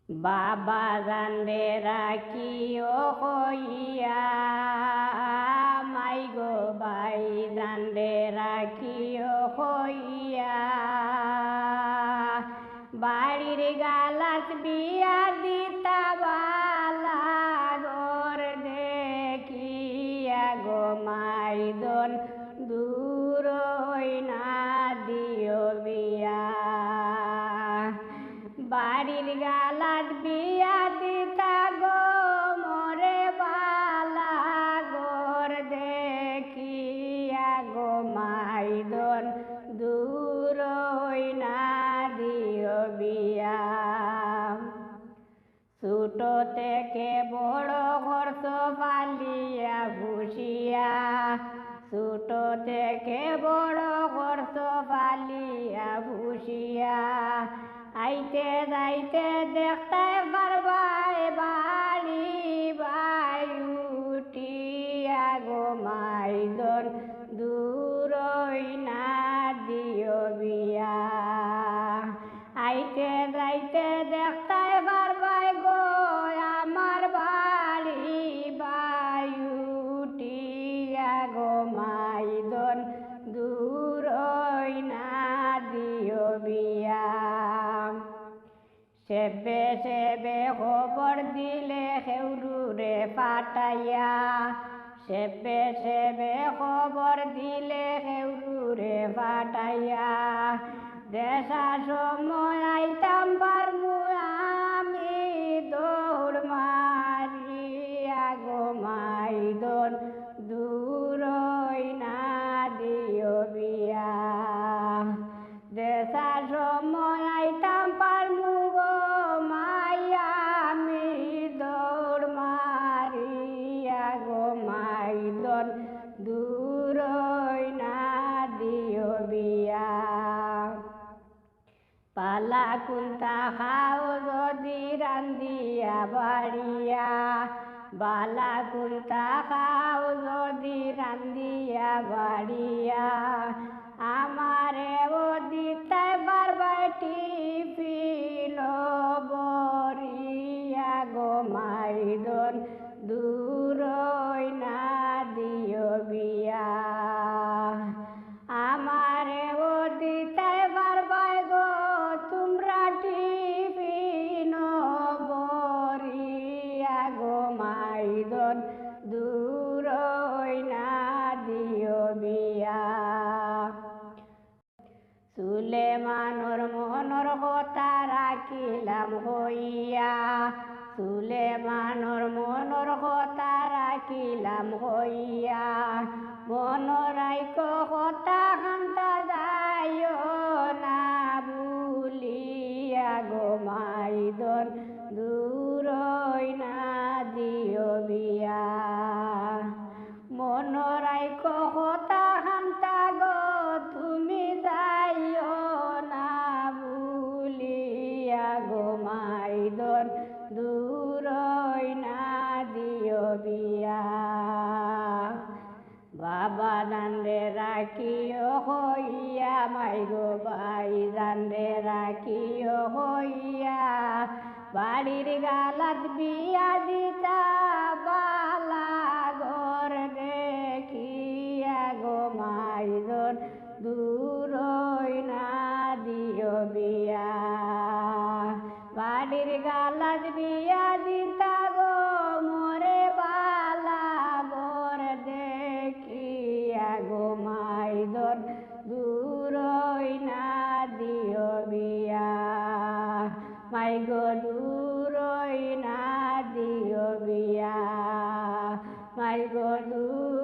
বাবা জানরে রাখিও হইয়া মাই গো ভাই জানরে রাখিও হইয়া বাড়ির গালাত বিয়া দিতা বালা গোর দেখিয়া গো মাই দন দূর না দিও বিয়া বাড়ির গালাত বিয়া দিতা গো মোরে বালা গোর দেখিয়া গো মাই দন দূর না দিও বিয়া ছোট থেকে বড় খরচ পালিয়া ভুষিয়া ছোট থেকে বড় খরচ পালিয়া ভুষিয়া আইতে যাইতে দেখতে পারবাই বাড়ি বাই উঠিয়া গো মাইদন দূর না দিও বিয়া আইতে যাইতে দেখতে পারবাই গো আমার বাড়ি বাই উঠিয়া গো মাইদন দূর না দিও বিয়া সেবে সেবে খবর দিলে হেউরুরে পাঠাইয়া সেবে সেবে খবর দিলে হেউরুরে পাঠাইয়া দেশা সময় আইতাম পারমু আমি দৌড় মারিয়া গো মাইদন দূর না দিও বিয়া দেশা সময় আইতাম পারমু গো মাইয়া আমি দৌড় মারিয়া গো মাইদন দূর না দিও বিয়া পালা কুন্তা খাও যদি রান্দিয়া বাড়িয়া বালা কুন্তা খাও যদি রান্দিয়া বাড়িয়া আমারে ও দিতে পারবাই টিফিন বরিয়া গো মাইদন দূর না দিও বিয়া আমারে ও দিতে পারবাই গো তোমরা টিফিন বরিয়া গো মাইদন দূর না দিও বিয়া সুলেমানোর মনোর কথা রাখিলাম হইয়া সুলেমানোর মনোর কথা রাখিলাম হইয়া মনোরাইক কথা হান্তা যাইও না ভুলিয়া গো মাইদন দূর না দিও বিয়া মনোরাইক কথা হান্তা গো তুমি যাইও না ভুলিয়া গো মাইদন দূর না দিও বিয়া বাবা জানরে রাখিও হইয়া মাই গো ভাই জানরে রাখিও হইয়া বাড়ির গালাত বিয়া দিতা বালা ঘর দেখিয়া গো মাইদন দূর না দিও বিয়া বাড়ির গালাত বিয়া দিতা গো মোরে বালা ঘর দেখিয়া গো মাইদন দূর না দিও বিয়া মাই গো দূর না দিও বিয়া মাই গো দূর